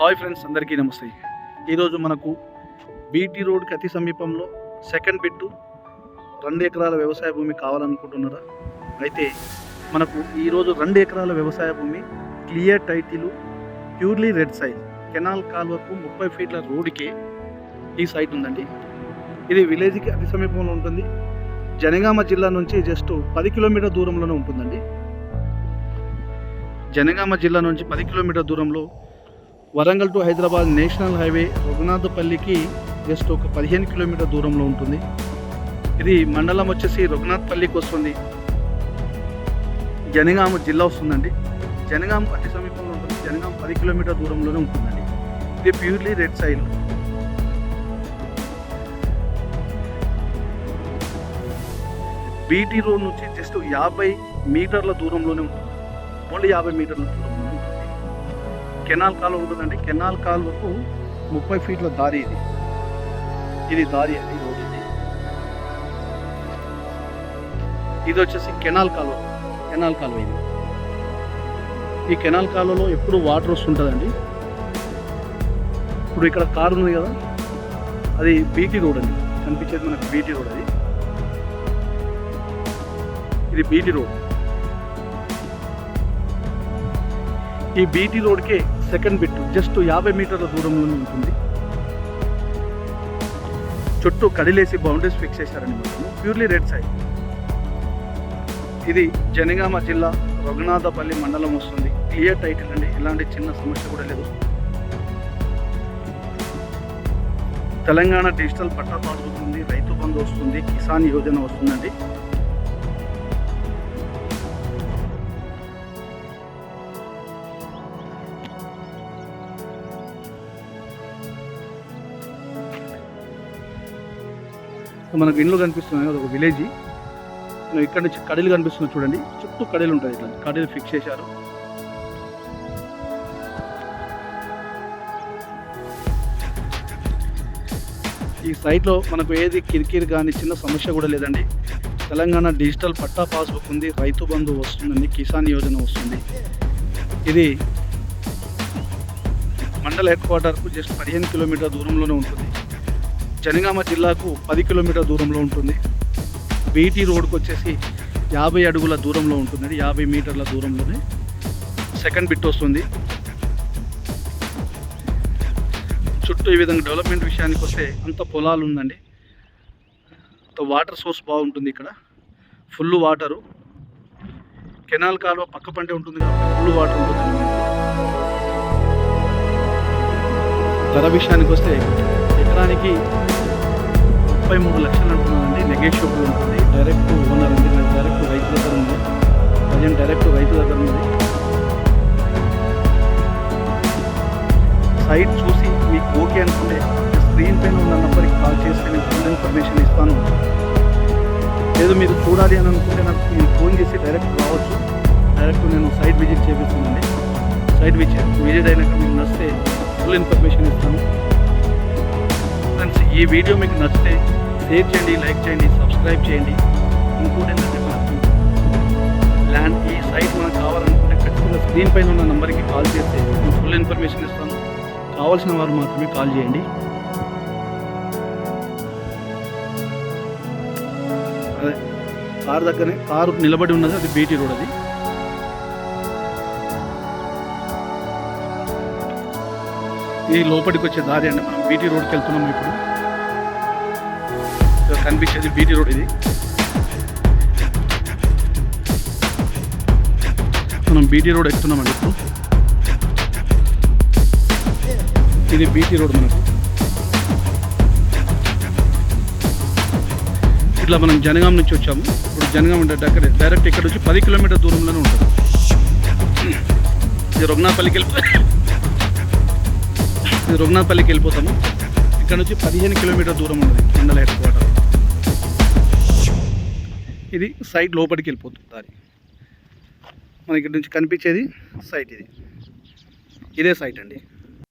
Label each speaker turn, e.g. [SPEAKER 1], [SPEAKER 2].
[SPEAKER 1] Hi friends, అందరికీ నమస్తే. ఈరోజు మనకు బీటీ రోడ్కి అతి సమీపంలో సెకండ్ బిట్టు 2 ఎకరాల వ్యవసాయ భూమి కావాలనుకుంటున్నారా? అయితే మనకు ఈరోజు 2 ఎకరాల వ్యవసాయ భూమి clear title, purely red soil, canal కాల్వకు 30 ఫీట్ల రోడ్డుకే ఈ సైట్ ఉందండి. ఇది విలేజ్కి అతి సమీపంలో ఉంటుంది. జనగామ జిల్లా నుంచి జస్ట్ 10 కిలోమీటర్ దూరంలోనే ఉంటుందండి. జనగామ జిల్లా నుంచి 10 కిలోమీటర్ దూరంలో Warangal to Hyderabad national highway రఘునాథపల్లికి జస్ట్ ఒక 15 కిలోమీటర్ దూరంలో ఉంటుంది. ఇది మండలం వచ్చేసి రఘునాథపల్లికి వస్తుంది. జనగామ జిల్లా వస్తుందండి. జనగామ అతి సమీపంలో ఉంటుంది. జనగామ 10 కిలోమీటర్ దూరంలోనే ఉంటుందండి. ఇది ప్యూర్లీ రెడ్ సైల్. బీటీ రోడ్ నుంచి జస్ట్ 50 మీటర్ల దూరంలోనే ఉంటుంది. ఓన్లీ 50 మీటర్ల దూరంలో ఉంటుంది. కెనాల్ కాలువ ఉంటుందండి. కెనాల్ కాలువకు 30 ఫీట్ల దారి ఇది దారి అండి. రోడ్ ఇది వచ్చేసి కెనాల్ కాలువ ఇది. ఈ కెనాల్ కాలువలో ఎప్పుడు వాటర్ వస్తుంటుందండి. ఇప్పుడు ఇక్కడ కారు ఉంది కదా, అది బీటీ రోడ్ అండి. కనిపించేది మనకు బీటీ రోడ్. ఇది బీటీ రోడ్. ఈ బీటీ రోడ్కే సెకండ్ బిట్టు జస్ట్ 50 మీటర్ల దూరంలోనే ఉంటుంది. చుట్టూ కడిలేసి బౌండరీస్ ఫిక్స్ చేశారండి. మొత్తం ప్యూర్లీ రెడ్ సైడ్. ఇది జనగామ జిల్లా రఘునాథపల్లి మండలం వస్తుంది. క్లియర్ టైటిల్ అండి. ఎలాంటి చిన్న సమస్య కూడా లేదు. తెలంగాణ డిజిటల్ పట్టా పాస్ వస్తుంది, రైతు బంధు వస్తుంది, కిసాన్ యోజన వస్తుందండి. మనకు ఇండ్లు కనిపిస్తున్నాయి. అది ఒక విలేజ్. ఇక్కడ నుంచి కడీలు కనిపిస్తున్నాయి చూడండి. చుట్టూ కడీలు ఉంటాయి. ఇట్లా కడీలు ఫిక్స్ చేశారు. ఈ సైట్లో మనకు ఏది కిరికిరి కానీ చిన్న సమస్య కూడా లేదండి. తెలంగాణ డిజిటల్ పట్టా పాస్బుక్ ఉంది, రైతు బంధు వస్తుందండి, కిసాన్ యోజన వస్తుంది. ఇది మండల హెడ్ క్వార్టర్కు జస్ట్ 15 కిలోమీటర్ దూరంలోనే ఉంటుంది. జనగామ జిల్లాకు 10 కిలోమీటర్ దూరంలో ఉంటుంది. బీటీ రోడ్కి వచ్చేసి 50 అడుగుల దూరంలో ఉంటుందండి. 50 మీటర్ల దూరంలోనే సెకండ్ బిట్ వస్తుంది. చుట్టూ ఈ విధంగా డెవలప్మెంట్ విషయానికి వస్తే అంత పొలాలు ఉందండి. వాటర్ సోర్స్ బాగుంటుంది. ఇక్కడ ఫుల్ వాటరు. కెనాల్ కాలువ పక్క పంటే ఉంటుంది కాబట్టి ఫుల్ వాటర్ ఉంటుంది. ధర విషయానికి వస్తే ఎకరానికి 33 లక్షలు అంటున్నానండి. నెగోషియబుల్ ఉంటుంది. డైరెక్ట్ ఓనర్ ఉంది, డైరెక్ట్ రైతు దగ్గర ఉంది. ప్రజెంట్ డైరెక్ట్ రైతు దగ్గర ఉంది. సైట్ చూసి మీకు ఓకే అనుకుంటే స్క్రీన్ పైన ఉన్న నెంబర్కి కాల్ చేస్తే నేను ఫుల్ ఇన్ఫర్మేషన్ ఇస్తాను. లేదు మీరు చూడాలి అని అనుకుంటే నాకు నేను ఫోన్ చేసి డైరెక్ట్ రావచ్చు. డైరెక్ట్ నేను సైట్ విజిట్ చేపిస్తానండి. సైట్ విజిట్ అయినాక మీకు నచ్చితే ఫుల్ ఇన్ఫర్మేషన్ ఇస్తాను. ఫ్రెండ్స్, ఈ వీడియో మీకు నచ్చితే షేర్ చేయండి, లైక్ చేయండి, సబ్స్క్రైబ్ చేయండి. ఇంకోటి ఏంటంటే మనకు ల్యాండ్ ఈ సైట్ మనకు కావాలనుకుంటే ఖచ్చితంగా స్క్రీన్ పైన ఉన్న నెంబర్కి కాల్ చేస్తే నేను ఫుల్ ఇన్ఫర్మేషన్ ఇస్తాను. కావాల్సిన వారు మాత్రమే కాల్ చేయండి. అదే కారు దగ్గరనే కారు నిలబడి ఉన్నది. అది బీటీ రోడ్. అది ఇది లోపలికి వచ్చే దారి అండి. మనం బీటీ రోడ్కి వెళ్తున్నాము. ఇప్పుడు కనిపించేది బీటీ రోడ్. ఇది మనం బీటీ రోడ్ ఎక్కుతున్నామండి ఇప్పుడు. ఇది బీటీ రోడ్. మనకు ఇట్లా మనం జనగాం నుంచి వచ్చాము. ఇప్పుడు జనగాం దగ్గర డైరెక్ట్ ఇక్కడ నుంచి 10 కిలోమీటర్ దూరంలోనే ఉంటుంది. ఇది రఘునాథపల్లికి వెళ్ళిపోతాము. ఇక్కడ నుంచి 15 కిలోమీటర్ దూరం ఉన్నది మండల హెడ్ క్వార్టర్. ఇది సైట్ లోపలికి వెళ్ళిపోతుంది దారి. మన ఇక్కడ నుంచి కనిపించేది సైట్. ఇదే సైట్ అండి.